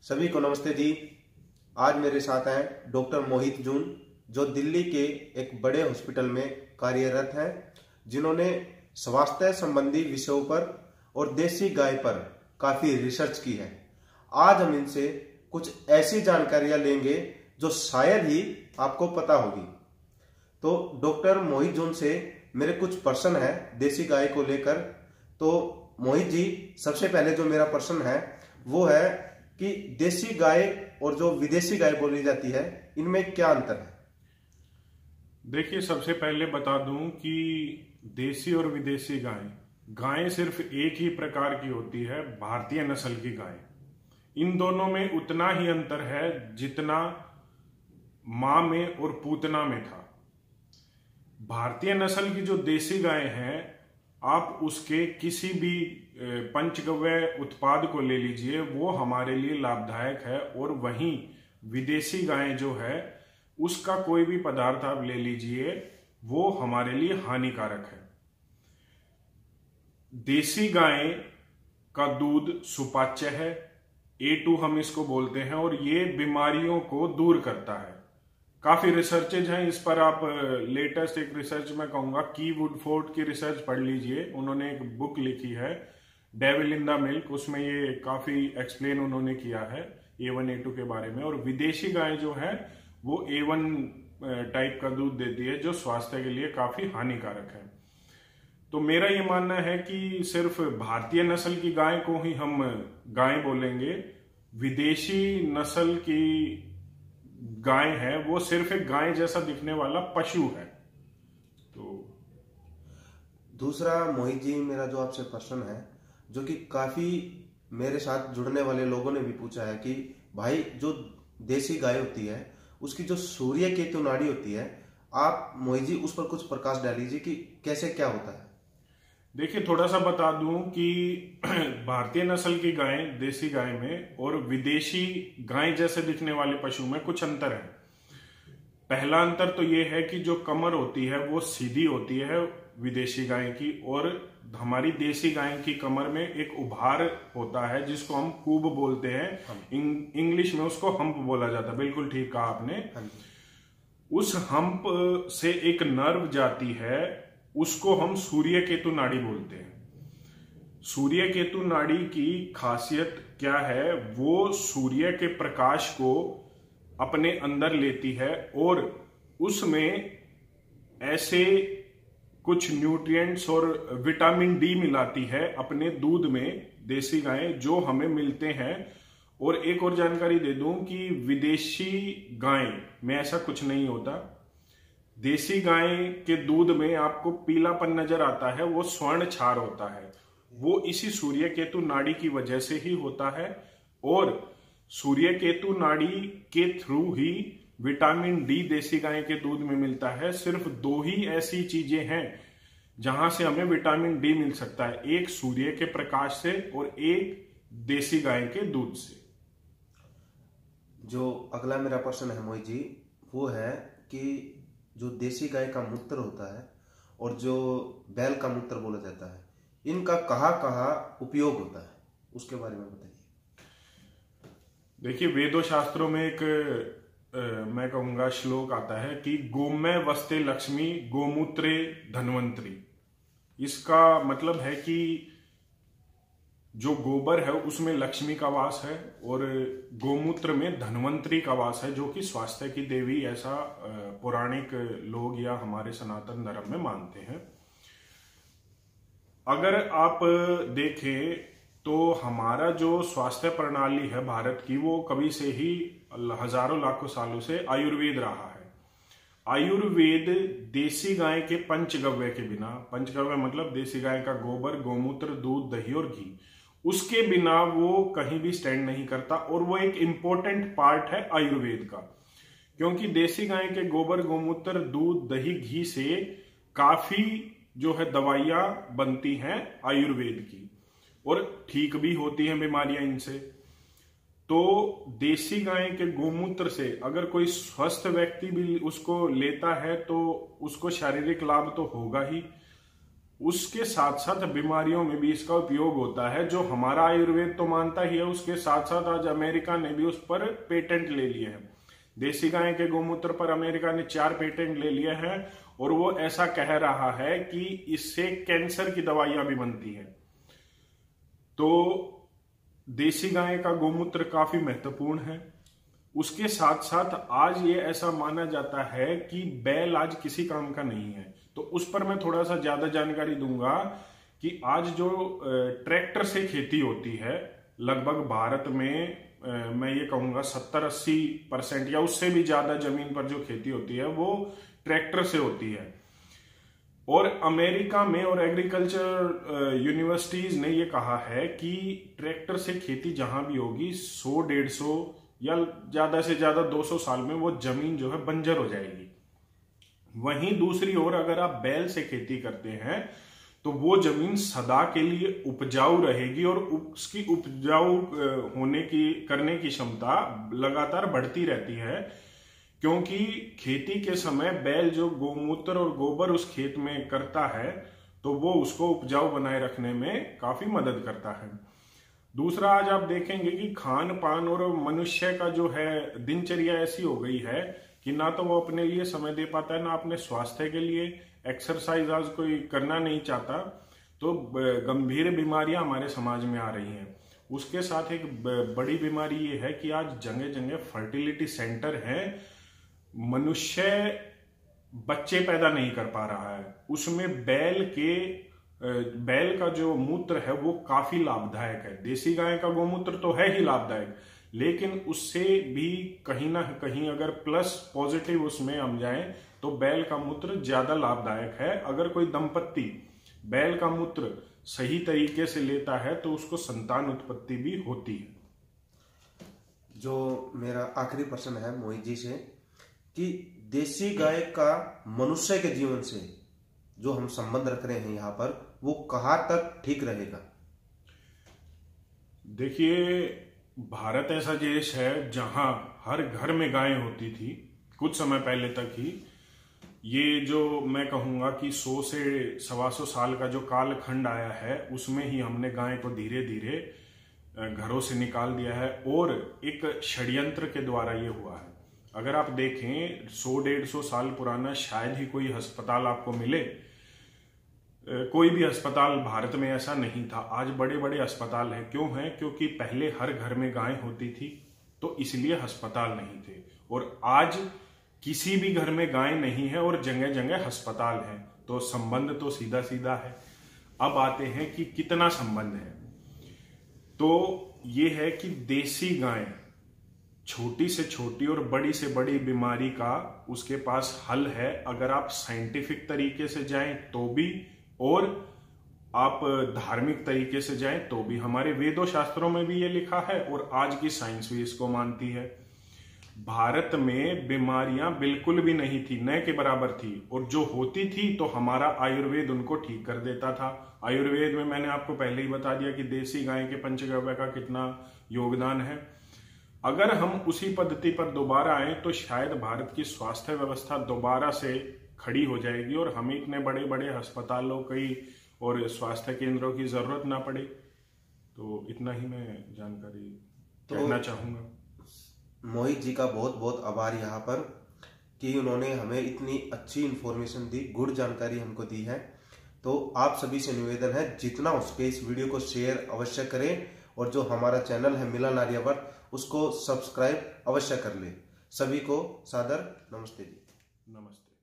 सभी को नमस्ते जी। आज मेरे साथ हैं डॉक्टर मोहित जून, जो दिल्ली के एक बड़े हॉस्पिटल में कार्यरत हैं, जिन्होंने स्वास्थ्य संबंधी विषयों पर और देसी गाय पर काफी रिसर्च की है। आज हम इनसे कुछ ऐसी जानकारियां लेंगे जो शायद ही आपको पता होगी। तो डॉक्टर मोहित जून से मेरे कुछ प्रश्न है देसी गाय को लेकर। तो मोहित जी, सबसे पहले जो मेरा प्रश्न है वो है कि देसी गाय और जो विदेशी गाय बोली जाती है, इनमें क्या अंतर है? देखिए, सबसे पहले बता दूं कि देसी और विदेशी गाय सिर्फ एक ही प्रकार की होती है, भारतीय नस्ल की गाय। इन दोनों में उतना ही अंतर है जितना मां में और पूतना में था। भारतीय नस्ल की जो देसी गाय है, आप उसके किसी भी पंचगव्य उत्पाद को ले लीजिए, वो हमारे लिए लाभदायक है। और वहीं विदेशी गाय जो है, उसका कोई भी पदार्थ आप ले लीजिए, वो हमारे लिए हानिकारक है। देसी गाय का दूध सुपाच्य है, A2 हम इसको बोलते हैं, और ये बीमारियों को दूर करता है। काफी रिसर्चेज हैं इस पर। आप लेटेस्ट एक रिसर्च में कहूंगा, की वुडफोर्ड की रिसर्च पढ़ लीजिए। उन्होंने एक बुक लिखी है, डेविल इन द मिल्क, उसमें ये काफी एक्सप्लेन उन्होंने किया है A1 A2 के बारे में। और विदेशी गाय जो है वो A1 टाइप का दूध देती है, जो स्वास्थ्य के लिए काफी हानिकारक है। तो मेरा ये मानना है कि सिर्फ भारतीय नस्ल की गाय को ही हम गाय बोलेंगे। विदेशी नस्ल की गाय है वो सिर्फ एक गाय जैसा दिखने वाला पशु है। तो दूसरा मोहित जी, मेरा जो आपसे प्रश्न है, जो कि काफी मेरे साथ जुड़ने वाले लोगों ने भी पूछा है कि भाई, जो देसी गाय होती है उसकी जो सूर्य केतु नाड़ी होती है, आप मोहित जी उस पर कुछ प्रकाश डालीजिए कि कैसे क्या होता है। देखिए, थोड़ा सा बता दूं कि भारतीय नस्ल की गाय देसी गाय में और विदेशी गाय जैसे दिखने वाले पशु में कुछ अंतर है। पहला अंतर तो ये है कि जो कमर होती है वो सीधी होती है विदेशी गाय की, और हमारी देसी गाय की कमर में एक उभार होता है जिसको हम कूब बोलते हैं। इंग्लिश में उसको हम्प बोला जाता है। बिल्कुल ठीक कहा आपने। उस हम्प से एक नर्व जाती है, उसको हम सूर्य केतु नाड़ी बोलते हैं। सूर्य केतु नाड़ी की खासियत क्या है? वो सूर्य के प्रकाश को अपने अंदर लेती है और उसमें ऐसे कुछ न्यूट्रिएंट्स और विटामिन डी मिलाती है अपने दूध में, देसी गाय, जो हमें मिलते हैं। और एक और जानकारी दे दूं कि विदेशी गाय में ऐसा कुछ नहीं होता। देसी गाय के दूध में आपको पीलापन नजर आता है, वो स्वर्ण क्षार होता है। वो इसी सूर्य केतु नाड़ी की वजह से ही होता है। और सूर्य केतु नाड़ी के थ्रू ही विटामिन डी देसी गाय के दूध में मिलता है। सिर्फ दो ही ऐसी चीजें हैं जहां से हमें विटामिन डी मिल सकता है, एक सूर्य के प्रकाश से और एक देसी गाय के दूध से। जो अगला मेरा प्रश्न है मोहित जी, वो है कि जो देसी गाय का मूत्र होता है और जो बैल का मूत्र बोला जाता है, इनका कहाँ कहाँ उपयोग होता है, उसके बारे में बताइए। देखिए, वेदों शास्त्रों में एक मैं कहूंगा श्लोक आता है कि गोमय वस्ते लक्ष्मी गोमूत्रे धनवंतरी। इसका मतलब है कि जो गोबर है उसमें लक्ष्मी का वास है और गोमूत्र में धनवंतरी का वास है, जो कि स्वास्थ्य की देवी, ऐसा पौराणिक लोग या हमारे सनातन धर्म में मानते हैं। अगर आप देखें तो हमारा जो स्वास्थ्य प्रणाली है भारत की, वो कभी से ही हजारों लाखों सालों से आयुर्वेद रहा है। आयुर्वेद देसी गाय के पंचगव्य के बिना, पंचगव्य मतलब देसी गाय का गोबर, गोमूत्र, दूध, दही और घी, उसके बिना वो कहीं भी स्टैंड नहीं करता। और वो एक इंपॉर्टेंट पार्ट है आयुर्वेद का, क्योंकि देसी गाय के गोबर, गोमूत्र, दूध, दही, घी से काफी जो है दवाइयां बनती हैं आयुर्वेद की, और ठीक भी होती हैं बीमारियां इनसे। तो देसी गाय के गोमूत्र से अगर कोई स्वस्थ व्यक्ति भी उसको लेता है तो उसको शारीरिक लाभ तो होगा ही, उसके साथ साथ बीमारियों में भी इसका उपयोग होता है, जो हमारा आयुर्वेद तो मानता ही है, उसके साथ साथ आज अमेरिका ने भी उस पर पेटेंट ले लिए हैं। देसी गाय के गोमूत्र पर अमेरिका ने 4 पेटेंट ले लिए हैं और वो ऐसा कह रहा है कि इससे कैंसर की दवाइयां भी बनती हैं। तो देसी गाय का गोमूत्र काफी महत्वपूर्ण है। उसके साथ साथ आज ये ऐसा माना जाता है कि बैल आज किसी काम का नहीं है, तो उस पर मैं थोड़ा सा ज्यादा जानकारी दूंगा कि आज जो ट्रैक्टर से खेती होती है, लगभग भारत में मैं ये कहूंगा 70-80% या उससे भी ज्यादा जमीन पर जो खेती होती है वो ट्रैक्टर से होती है। और अमेरिका में और एग्रीकल्चर यूनिवर्सिटीज ने ये कहा है कि ट्रैक्टर से खेती जहां भी होगी 100-150 या ज्यादा से ज्यादा 200 साल में वो जमीन जो है बंजर हो जाएगी। वहीं दूसरी ओर अगर आप बैल से खेती करते हैं तो वो जमीन सदा के लिए उपजाऊ रहेगी और उसकी उपजाऊ करने की क्षमता लगातार बढ़ती रहती है, क्योंकि खेती के समय बैल जो गोमूत्र और गोबर उस खेत में करता है तो वो उसको उपजाऊ बनाए रखने में काफी मदद करता है। दूसरा, आज आप देखेंगे कि खान पान और मनुष्य का जो है दिनचर्या ऐसी हो गई है कि ना तो वो अपने लिए समय दे पाता है, ना अपने स्वास्थ्य के लिए। एक्सरसाइज आज कोई करना नहीं चाहता, तो गंभीर बीमारियां हमारे समाज में आ रही हैं। उसके साथ एक बड़ी बीमारी ये है कि आज जगह जगह फर्टिलिटी सेंटर हैं, मनुष्य बच्चे पैदा नहीं कर पा रहा है। उसमें बैल का जो मूत्र है वो काफी लाभदायक है। देसी गाय का गोमूत्र तो है ही लाभदायक, लेकिन उससे भी कहीं ना कहीं अगर प्लस पॉजिटिव उसमें हम जाएं तो बैल का मूत्र ज्यादा लाभदायक है। अगर कोई दंपत्ति बैल का मूत्र सही तरीके से लेता है तो उसको संतान उत्पत्ति भी होती है। जो मेरा आखिरी प्रश्न है मोहित जी से, कि देसी गाय का मनुष्य के जीवन से जो हम संबंध रख रहे हैं यहाँ पर, वो कहाँ तक ठीक रहेगा? देखिए, भारत ऐसा देश है जहां हर घर में गायें होती थी कुछ समय पहले तक ही। ये जो मैं कहूंगा कि 100 से 125 साल का जो कालखंड आया है उसमें ही हमने गाय को धीरे धीरे घरों से निकाल दिया है और एक षड्यंत्र के द्वारा ये हुआ है। अगर आप देखें 100-150 साल पुराना शायद ही कोई अस्पताल आपको मिले, कोई भी अस्पताल भारत में ऐसा नहीं था। आज बड़े बड़े अस्पताल हैं। क्यों हैं? क्योंकि पहले हर घर में गाय होती थी तो इसलिए अस्पताल नहीं थे, और आज किसी भी घर में गाय नहीं है और जगह जगह अस्पताल है। तो संबंध तो सीधा सीधा है। अब आते हैं कि कितना संबंध है। तो ये है कि देसी गाय छोटी से छोटी और बड़ी से बड़ी बीमारी का उसके पास हल है, अगर आप साइंटिफिक तरीके से जाएं तो भी और आप धार्मिक तरीके से जाएं तो भी। हमारे वेदों शास्त्रों में भी ये लिखा है और आज की साइंस भी इसको मानती है। भारत में बीमारियां बिल्कुल भी नहीं थी, न के बराबर थी, और जो होती थी तो हमारा आयुर्वेद उनको ठीक कर देता था। आयुर्वेद में मैंने आपको पहले ही बता दिया कि देसी गाय के पंचगव्य का कितना योगदान है। अगर हम उसी पद्धति पर दोबारा आए तो शायद भारत की स्वास्थ्य व्यवस्था दोबारा से खड़ी हो जाएगी और हमें इतने बड़े बड़े अस्पतालों की और स्वास्थ्य केंद्रों की जरूरत ना पड़े। तो इतना ही मैं जानकारी कहना चाहूंगा। मोहित जी का बहुत बहुत आभार यहाँ पर कि उन्होंने हमें इतनी अच्छी इंफॉर्मेशन दी, गुड जानकारी हमको दी है। तो आप सभी से निवेदन है जितना हो सके इस वीडियो को शेयर अवश्य करें, और जो हमारा चैनल है मिलन आर्यावर्त उसको सब्सक्राइब अवश्य कर ले। सभी को सादर नमस्ते जी। नमस्ते।